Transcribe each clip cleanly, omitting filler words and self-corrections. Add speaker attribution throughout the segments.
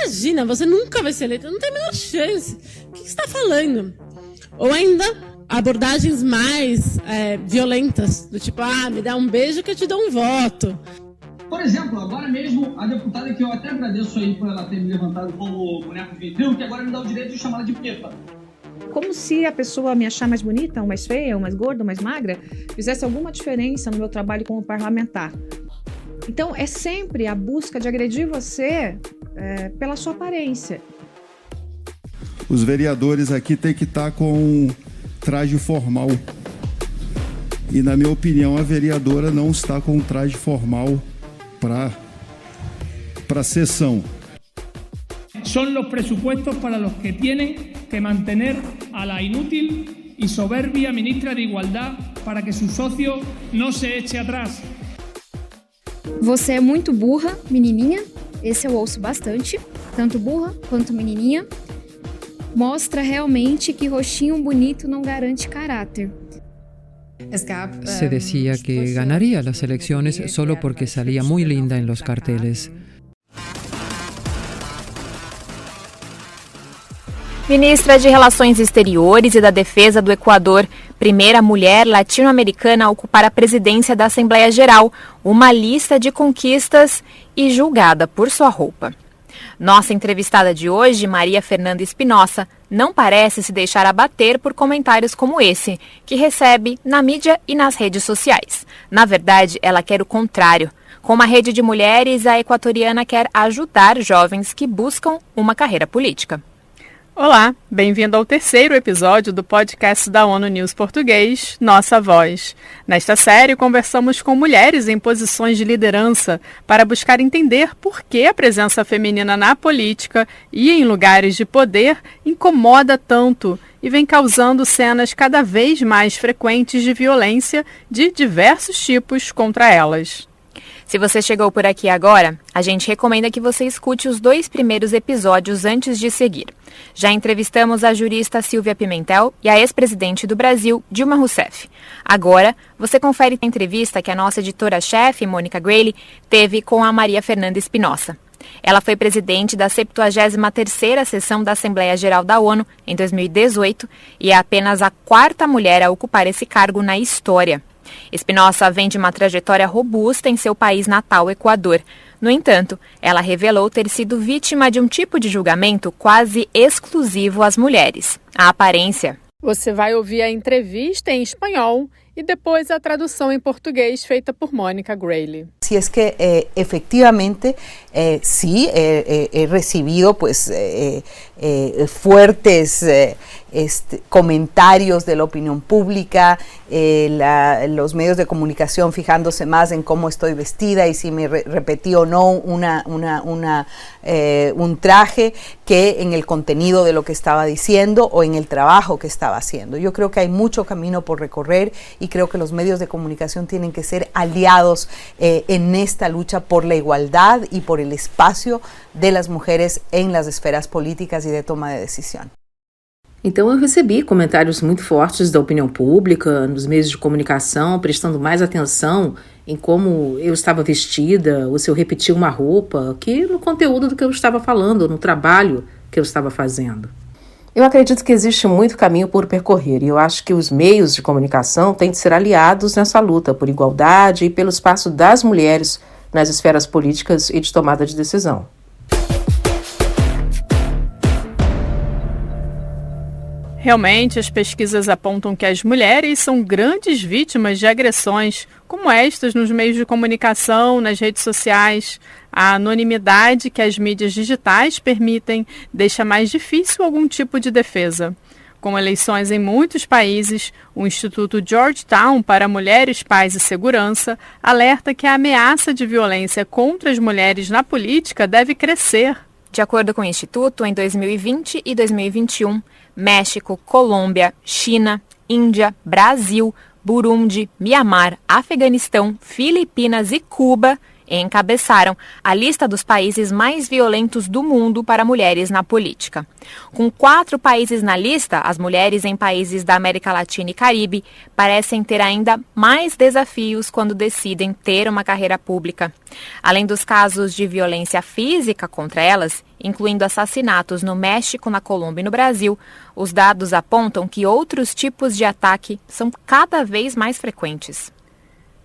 Speaker 1: Imagina, você nunca vai ser eleita, não tem a menor chance. O que você está falando? Ou ainda abordagens mais violentas, do tipo, me dá um beijo que eu te dou um voto.
Speaker 2: Por exemplo, agora mesmo, a deputada, que eu até agradeço aí por ela ter me levantado como boneco de trio, que agora me dá o direito de chamá-la de Pepa.
Speaker 3: Como se a pessoa me achar mais bonita, ou mais feia, ou mais gorda, ou mais magra, fizesse alguma diferença no meu trabalho como parlamentar. Então, é sempre a busca de agredir você pela sua aparência.
Speaker 4: Os vereadores aqui têm que estar com traje formal. E, na minha opinião, a vereadora não está com traje formal para a sessão.
Speaker 5: Son los presupuestos para los que tienen que mantener a la inútil y soberbia ministra de Igualdad para que su socio no se eche atrás.
Speaker 6: Você é muito burra, menininha. Esse eu ouço bastante. Tanto burra quanto menininha. Mostra realmente que rostinho bonito não garante caráter.
Speaker 7: Se decía que ganaría las elecciones solo porque salía muy linda en los carteles.
Speaker 8: Ministra de Relações Exteriores e da Defesa do Equador, primeira mulher latino-americana a ocupar a presidência da Assembleia Geral, uma lista de conquistas e julgada por sua roupa. Nossa entrevistada de hoje, Maria Fernanda Espinosa, não parece se deixar abater por comentários como esse, que recebe na mídia e nas redes sociais. Na verdade, ela quer o contrário. Com uma rede de mulheres, a equatoriana quer ajudar jovens que buscam uma carreira política.
Speaker 9: Olá, bem-vindo ao terceiro episódio do podcast da ONU News Português, Nossa Voz. Nesta série, conversamos com mulheres em posições de liderança para buscar entender por que a presença feminina na política e em lugares de poder incomoda tanto e vem causando cenas cada vez mais frequentes de violência de diversos tipos contra elas.
Speaker 8: Se você chegou por aqui agora, a gente recomenda que você escute os 2 primeiros episódios antes de seguir. Já entrevistamos a jurista Silvia Pimentel e a ex-presidente do Brasil, Dilma Rousseff. Agora, você confere a entrevista que a nossa editora-chefe, Mônica Grayle, teve com a Maria Fernanda Espinosa. Ela foi presidente da 73ª sessão da Assembleia Geral da ONU em 2018 e é apenas a 4ª mulher a ocupar esse cargo na história. Espinosa vem de uma trajetória robusta em seu país natal, Equador. No entanto, ela revelou ter sido vítima de um tipo de julgamento quase exclusivo às mulheres: a aparência.
Speaker 9: Você vai ouvir a entrevista em espanhol e depois a tradução em português feita por Mônica Grayle.
Speaker 10: Si es que efectivamente sí he recibido pues fuertes comentarios de la opinión pública, los medios de comunicación fijándose más en cómo estoy vestida y si me repetí o no un traje que en el contenido de lo que estaba diciendo o en el trabajo que estaba haciendo. Yo creo que hay mucho camino por recorrer y creo que los medios de comunicación tienen que ser aliados en esta lucha por la igualdad y por el espacio de las mujeres en las esferas políticas y de toma de decisión.
Speaker 11: Então eu recebi comentários muito fortes da opinião pública, nos meios de comunicação, prestando mais atenção em como eu estava vestida, ou se eu repetia uma roupa, que no conteúdo do que eu estava falando, no trabalho que eu estava fazendo.
Speaker 12: Eu acredito que existe muito caminho por percorrer e eu acho que os meios de comunicação têm de ser aliados nessa luta por igualdade e pelo espaço das mulheres nas esferas políticas e de tomada de decisão.
Speaker 9: Realmente, as pesquisas apontam que as mulheres são grandes vítimas de agressões, como estas nos meios de comunicação, nas redes sociais. A anonimidade que as mídias digitais permitem deixa mais difícil algum tipo de defesa. Com eleições em muitos países, o Instituto Georgetown para Mulheres, Paz e Segurança alerta que a ameaça de violência contra as mulheres na política deve crescer.
Speaker 8: De acordo com o Instituto, em 2020 e 2021, México, Colômbia, China, Índia, Brasil, Burundi, Mianmar, Afeganistão, Filipinas e Cuba e encabeçaram a lista dos países mais violentos do mundo para mulheres na política. Com 4 países na lista, as mulheres em países da América Latina e Caribe parecem ter ainda mais desafios quando decidem ter uma carreira pública. Além dos casos de violência física contra elas, incluindo assassinatos no México, na Colômbia e no Brasil, os dados apontam que outros tipos de ataque são cada vez mais frequentes.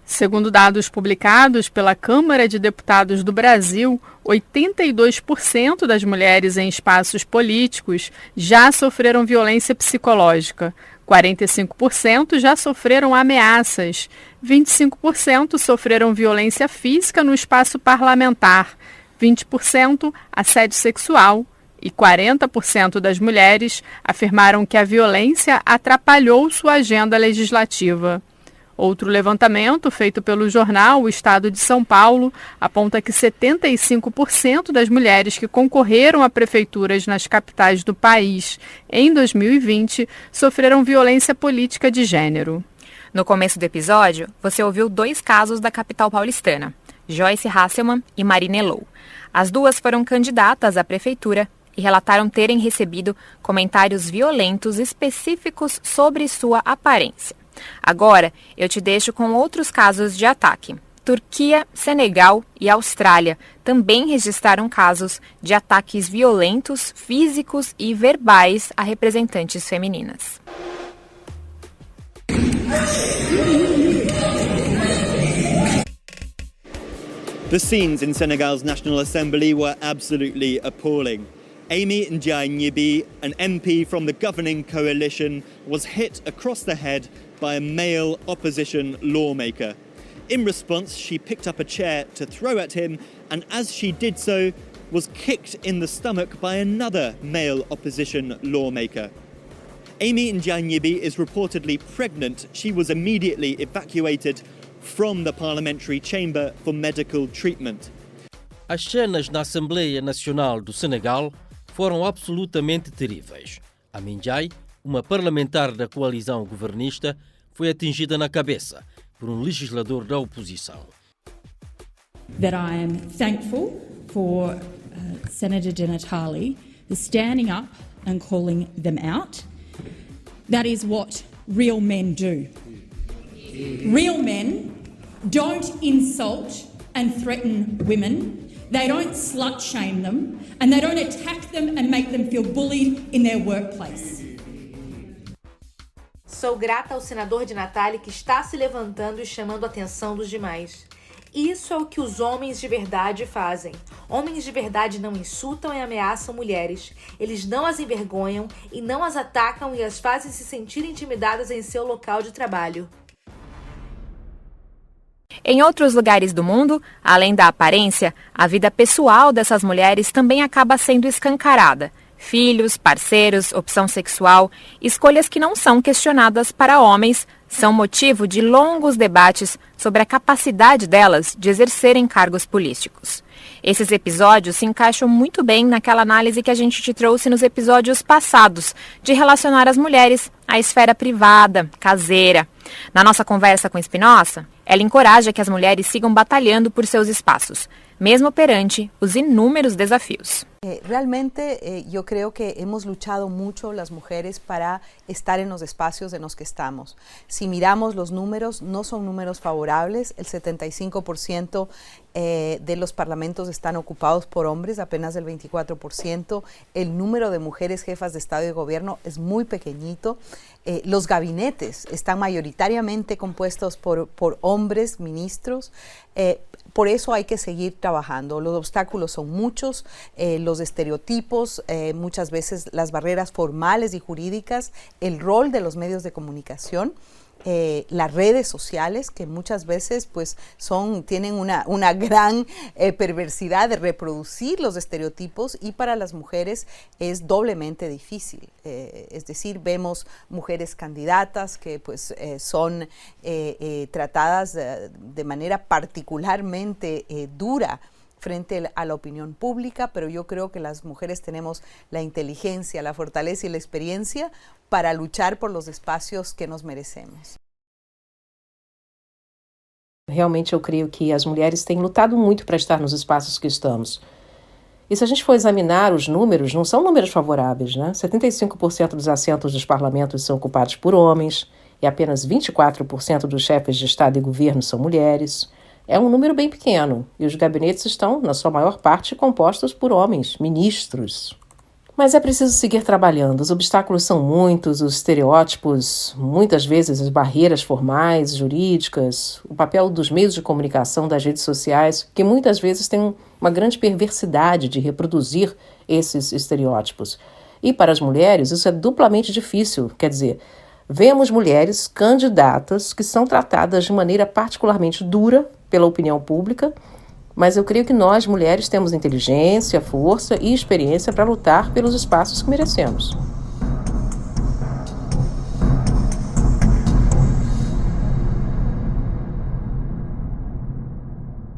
Speaker 9: Segundo dados publicados pela Câmara de Deputados do Brasil, 82% das mulheres em espaços políticos já sofreram violência psicológica, 45% já sofreram ameaças, 25% sofreram violência física no espaço parlamentar, 20% assédio sexual e 40% das mulheres afirmaram que a violência atrapalhou sua agenda legislativa. Outro levantamento feito pelo jornal O Estado de São Paulo aponta que 75% das mulheres que concorreram a prefeituras nas capitais do país em 2020 sofreram violência política de gênero.
Speaker 8: No começo do episódio, você ouviu 2 casos da capital paulistana, Joyce Hasselmann e Marina Elou. As duas foram candidatas à prefeitura e relataram terem recebido comentários violentos específicos sobre sua aparência. Agora, eu te deixo com outros casos de ataque. Turquia, Senegal e Austrália também registraram casos de ataques violentos, físicos e verbais a representantes femininas.
Speaker 13: The scenes in Senegal's National Assembly were absolutely appalling. Amy Ndiaye Nyibi, an MP from the governing coalition, was hit across the head by a male opposition lawmaker. In response, she picked up a chair to throw at him, and as she did so, was kicked in the stomach by another male opposition lawmaker. Amy Ndiaye Nyibi is reportedly pregnant. She was immediately evacuated from the parliamentary chamber for medical treatment.
Speaker 14: As cenas na Assembleia Nacional do Senegal foram absolutamente terríveis. Amy Ndiaye, uma parlamentar da coalizão governista, foi atingida na cabeça por legislador da oposição.
Speaker 15: That I am thankful for Senator Di Natale for standing up and calling them out. That is what real men do. Real men don't insult and threaten women. They don't slut shame them, and they don't attack them and make them feel bullied in their workplace.
Speaker 16: Sou grata ao senador Di Natale que está se levantando e chamando a atenção dos demais. Isso é o que os homens de verdade fazem. Homens de verdade não insultam e ameaçam mulheres. Eles não as envergonham e não as atacam e as fazem se sentir intimidadas em seu local de trabalho.
Speaker 8: Em outros lugares do mundo, além da aparência, a vida pessoal dessas mulheres também acaba sendo escancarada. Filhos, parceiros, opção sexual, escolhas que não são questionadas para homens, são motivo de longos debates sobre a capacidade delas de exercerem cargos políticos. Esses episódios se encaixam muito bem naquela análise que a gente te trouxe nos episódios passados, de relacionar as mulheres à esfera privada, caseira. Na nossa conversa com Espinosa, ela encoraja que as mulheres sigam batalhando por seus espaços, mesmo perante os inúmeros desafios.
Speaker 10: Realmente yo creo que hemos luchado mucho las mujeres para estar en los espacios en los que estamos. Si miramos los números, no son números favorables. El 75% de los parlamentos están ocupados por hombres, apenas el 24%. El número de mujeres jefas de Estado y Gobierno es muy pequeñito. Los gabinetes están mayoritariamente compuestos por hombres, ministros. Por eso hay que seguir trabajando. Los obstáculos son muchos, los estereotipos, muchas veces las barreras formales y jurídicas, el rol de los medios de comunicación, las redes sociales que muchas veces pues tienen una gran perversidad de reproducir los estereotipos y para las mujeres es doblemente difícil. Es decir, vemos mujeres candidatas que pues son tratadas de manera particularmente dura frente a la opinión pública, pero yo creo que las mujeres tenemos la inteligencia, la fortaleza y la experiencia para luchar por los espacios que nos merecemos.
Speaker 12: Realmente eu creio que as mulheres têm lutado muito para estar nos espaços que estamos. E se a gente for examinar os números, não são números favoráveis, né? 75% dos assentos dos parlamentos são ocupados por homens e apenas 24% dos chefes de Estado e governo são mulheres. É um número bem pequeno e os gabinetes estão, na sua maior parte, compostos por homens, ministros. Mas é preciso seguir trabalhando. Os obstáculos são muitos, os estereótipos, muitas vezes as barreiras formais, jurídicas, o papel dos meios de comunicação, das redes sociais, que muitas vezes têm uma grande perversidade de reproduzir esses estereótipos. E para as mulheres isso é duplamente difícil, quer dizer, vemos mulheres candidatas que são tratadas de maneira particularmente dura pela opinião pública, mas eu creio que nós, mulheres, temos inteligência, força e experiência para lutar pelos espaços que merecemos.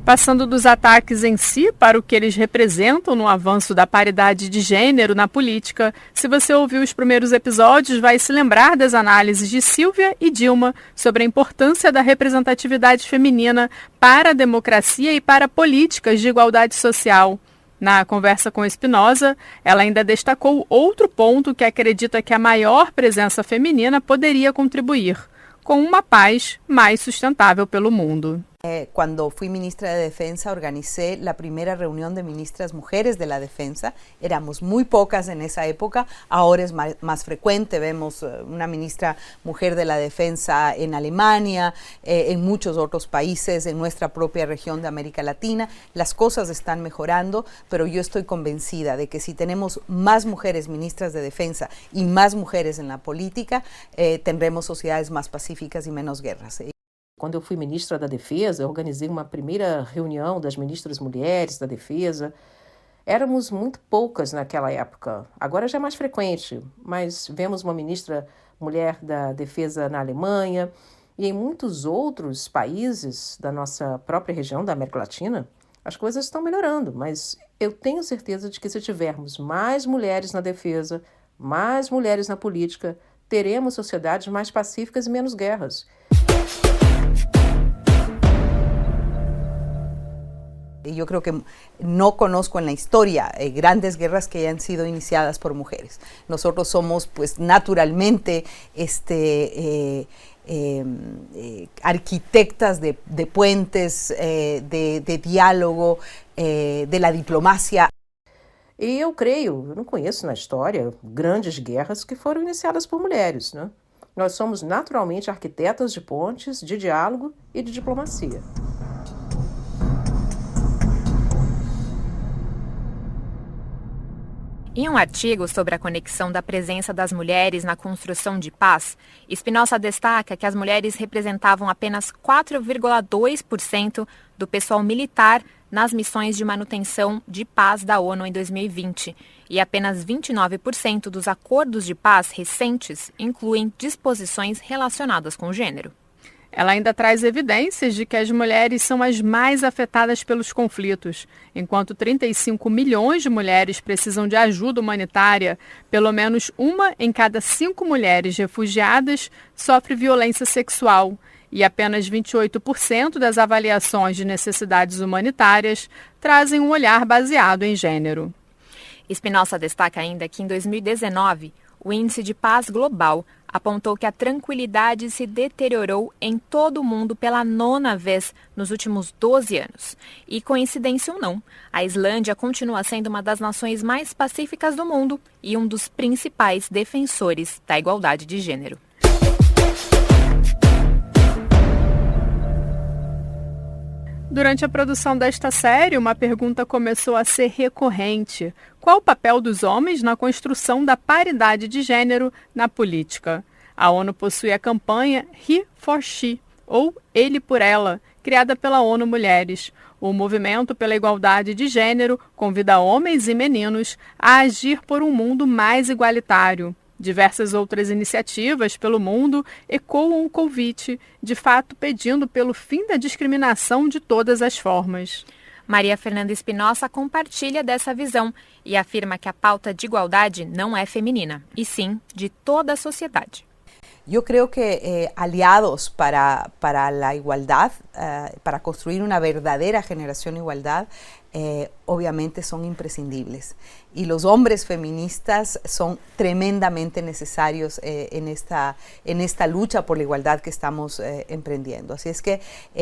Speaker 9: Passando dos ataques em si para o que eles representam no avanço da paridade de gênero na política, se você ouviu os primeiros episódios, vai se lembrar das análises de Silvia e Dilma sobre a importância da representatividade feminina para a democracia e para políticas de igualdade social. Na conversa com Espinosa, ela ainda destacou outro ponto que acredita que a maior presença feminina poderia contribuir, com uma paz mais sustentável pelo mundo.
Speaker 10: Cuando fui ministra de Defensa, organicé la primera reunión de ministras mujeres de la defensa. Éramos muy pocas en esa época, ahora es más frecuente. Vemos una ministra mujer de la defensa en Alemania, en muchos otros países, en nuestra propia región de América Latina. Las cosas están mejorando, pero yo estoy convencida de que si tenemos más mujeres ministras de defensa y más mujeres en la política, tendremos sociedades más pacíficas y menos guerras.
Speaker 12: Quando eu fui ministra da Defesa, eu organizei uma primeira reunião das ministras mulheres da Defesa. Éramos muito poucas naquela época. Agora já é mais frequente, mas vemos uma ministra mulher da Defesa na Alemanha e em muitos outros países da nossa própria região, da América Latina. As coisas estão melhorando, mas eu tenho certeza de que se tivermos mais mulheres na defesa, mais mulheres na política, teremos sociedades mais pacíficas e menos guerras.
Speaker 10: Yo creo que no conozco en la historia grandes guerras que hayan sido iniciadas por mujeres. Nosotros somos, pues, naturalmente arquitectas de puentes, de diálogo, de la diplomacia.
Speaker 12: E eu creio, eu não conheço na história grandes guerras que foram iniciadas por mulheres, né? Nós somos naturalmente arquitetas de pontes, de diálogo e de diplomacia.
Speaker 8: Em um artigo sobre a conexão da presença das mulheres na construção de paz, Espinosa destaca que as mulheres representavam apenas 4,2% do pessoal militar nas missões de manutenção de paz da ONU em 2020, e apenas 29% dos acordos de paz recentes incluem disposições relacionadas com o gênero.
Speaker 9: Ela ainda traz evidências de que as mulheres são as mais afetadas pelos conflitos. Enquanto 35 milhões de mulheres precisam de ajuda humanitária, pelo menos 1 em cada 5 mulheres refugiadas sofre violência sexual e apenas 28% das avaliações de necessidades humanitárias trazem um olhar baseado em gênero.
Speaker 8: Espinosa destaca ainda que em 2019, o Índice de Paz Global apontou que a tranquilidade se deteriorou em todo o mundo pela 9ª vez nos últimos 12 anos. E, coincidência ou não, a Islândia continua sendo uma das nações mais pacíficas do mundo e um dos principais defensores da igualdade de gênero.
Speaker 9: Durante a produção desta série, uma pergunta começou a ser recorrente. Qual o papel dos homens na construção da paridade de gênero na política? A ONU possui a campanha He for She, ou Ele por Ela, criada pela ONU Mulheres. O movimento pela igualdade de gênero convida homens e meninos a agir por um mundo mais igualitário. Diversas outras iniciativas pelo mundo ecoam o convite, de fato pedindo pelo fim da discriminação de todas as formas.
Speaker 8: Maria Fernanda Espinosa compartilha dessa visão e afirma que a pauta de igualdade não é feminina, e sim de toda a sociedade.
Speaker 10: Yo creo que aliados para la igualdad, para construir una verdadera generación de igualdad, obviamente son imprescindibles. Y los hombres feministas son tremendamente necesarios en esta lucha por la igualdad que estamos emprendiendo. Así es que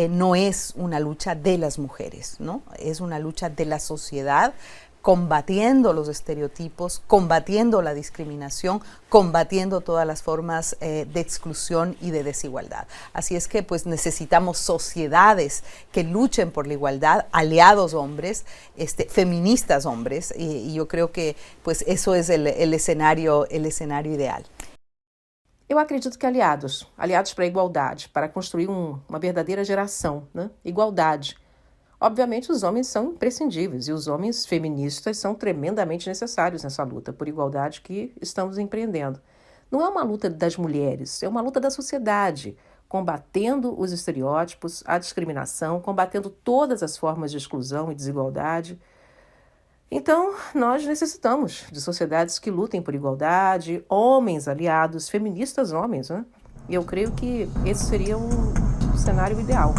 Speaker 10: no es una lucha de las mujeres, ¿no? Es una lucha de la sociedad, combatiendo los estereotipos, combatiendo la discriminación, combatiendo todas las formas de exclusión y de desigualdad. Así es que pues necesitamos sociedades que luchen por la igualdad, aliados hombres, feministas hombres, y yo creo que pues eso es el escenario ideal.
Speaker 12: Eu acredito que aliados para a igualdade, para construir uma verdadeira geração, né? Igualdade. Obviamente, os homens são imprescindíveis e os homens feministas são tremendamente necessários nessa luta por igualdade que estamos empreendendo. Não é uma luta das mulheres, é uma luta da sociedade, combatendo os estereótipos, a discriminação, combatendo todas as formas de exclusão e desigualdade. Então, nós necessitamos de sociedades que lutem por igualdade, homens aliados, feministas homens, né? E eu creio que esse seria um cenário ideal.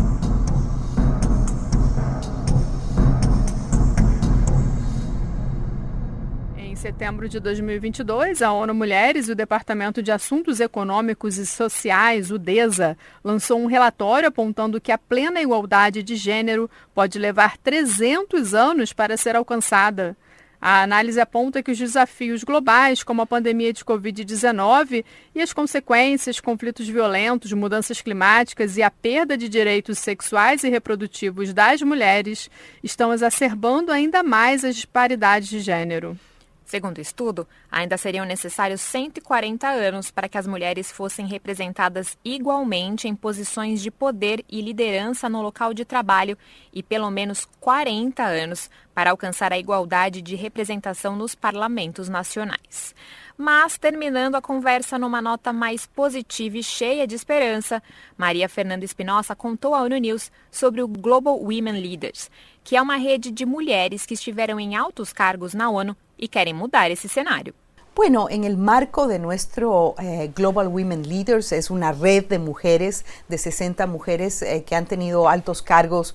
Speaker 9: Em setembro de 2022, a ONU Mulheres e o Departamento de Assuntos Econômicos e Sociais, o DESA, lançou um relatório apontando que a plena igualdade de gênero pode levar 300 anos para ser alcançada. A análise aponta que os desafios globais, como a pandemia de Covid-19 e as consequências, conflitos violentos, mudanças climáticas e a perda de direitos sexuais e reprodutivos das mulheres, estão exacerbando ainda mais as disparidades de gênero.
Speaker 8: Segundo o estudo, ainda seriam necessários 140 anos para que as mulheres fossem representadas igualmente em posições de poder e liderança no local de trabalho e pelo menos 40 anos para alcançar a igualdade de representação nos parlamentos nacionais. Mas, terminando a conversa numa nota mais positiva e cheia de esperança, Maria Fernanda Espinosa contou à ONU News sobre o Global Women Leaders, que é uma rede de mulheres que estiveram em altos cargos na ONU y quieren mudar ese escenario.
Speaker 10: Bueno, en el marco de nuestro Global Women Leaders, es una red de mujeres, de 60 mujeres que han tenido altos cargos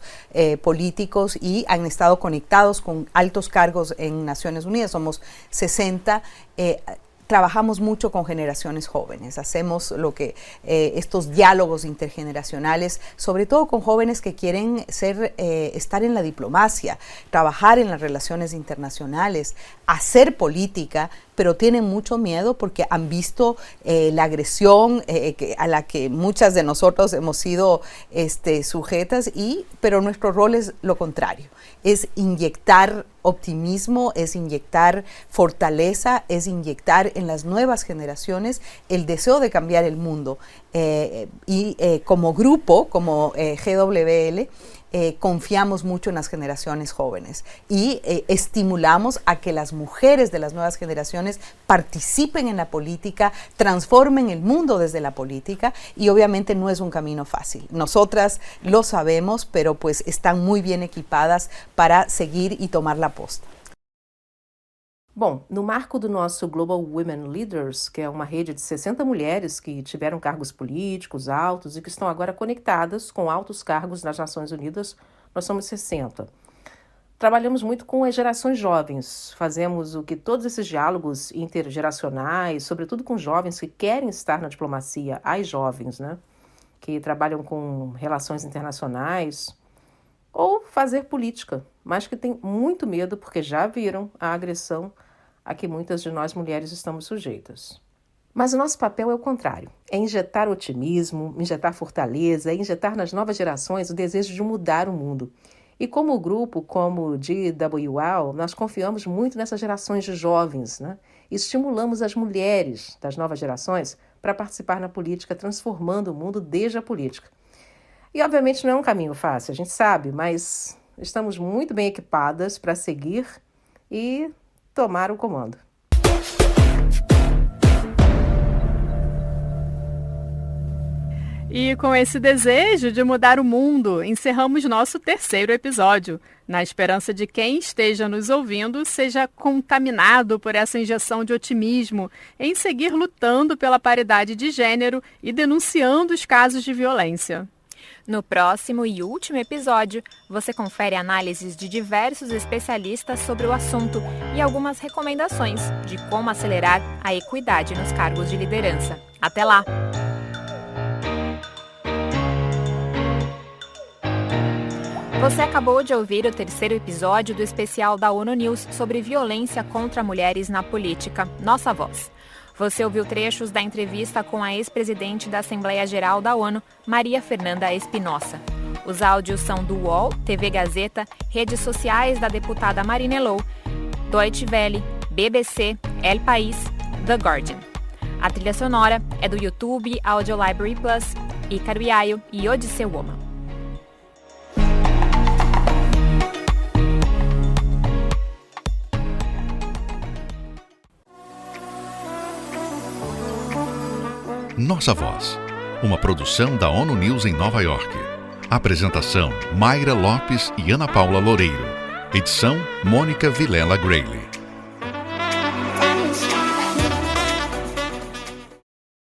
Speaker 10: políticos y han estado conectados con altos cargos en Naciones Unidas, somos 60. Trabajamos mucho con generaciones jóvenes, hacemos estos diálogos intergeneracionales, sobre todo con jóvenes que quieren estar en la diplomacia, trabajar en las relaciones internacionales, hacer política, pero tienen mucho miedo porque han visto la agresión a la que muchas de nosotros hemos sido sujetas, pero nuestro rol es lo contrario, es inyectar optimismo, es inyectar fortaleza, es inyectar en las nuevas generaciones el deseo de cambiar el mundo. Como grupo, como GWL, confiamos mucho en las generaciones jóvenes y estimulamos a que las mujeres de las nuevas generaciones participen en la política, transformen el mundo desde la política, y obviamente no es un camino fácil. Nosotras lo sabemos, pero pues están muy bien equipadas para seguir y tomar la posta.
Speaker 12: Bom, no marco do nosso Global Women Leaders, que é uma rede de 60 mulheres que tiveram cargos políticos altos e que estão agora conectadas com altos cargos nas Nações Unidas, nós somos 60. Trabalhamos muito com as gerações jovens, fazemos o que todos esses diálogos intergeracionais, sobretudo com jovens que querem estar na diplomacia, as jovens, né, que trabalham com relações internacionais, ou fazer política, mas que têm muito medo porque já viram a agressão a que muitas de nós mulheres estamos sujeitas. Mas o nosso papel é o contrário, é injetar otimismo, injetar fortaleza, injetar nas novas gerações o desejo de mudar o mundo. E como grupo, como GWL, nós confiamos muito nessas gerações de jovens, né? E estimulamos as mulheres das novas gerações para participar na política, transformando o mundo desde a política. E obviamente não é um caminho fácil, a gente sabe, mas estamos muito bem equipadas para seguir e tomar o comando.
Speaker 9: E com esse desejo de mudar o mundo, encerramos nosso 3º episódio, na esperança de quem esteja nos ouvindo seja contaminado por essa injeção de otimismo em seguir lutando pela paridade de gênero e denunciando os casos de violência.
Speaker 8: No próximo e último episódio, você confere análises de diversos especialistas sobre o assunto e algumas recomendações de como acelerar a equidade nos cargos de liderança. Até lá! Você acabou de ouvir o 3º episódio do especial da ONU News sobre violência contra mulheres na política, Nossa Voz. Você ouviu trechos da entrevista com a ex-presidente da Assembleia Geral da ONU, Maria Fernanda Espinosa. Os áudios são do UOL, TV Gazeta, redes sociais da deputada Marina Lou, Deutsche Welle, BBC, El País, The Guardian. A trilha sonora é do YouTube, Audio Library Plus, Ícaro Iaio e Odisseu Woman.
Speaker 17: Nossa Voz, uma produção da ONU News em Nova York. Apresentação: Mayra Lopes e Ana Paula Loureiro. Edição: Mônica Vilela Grayle.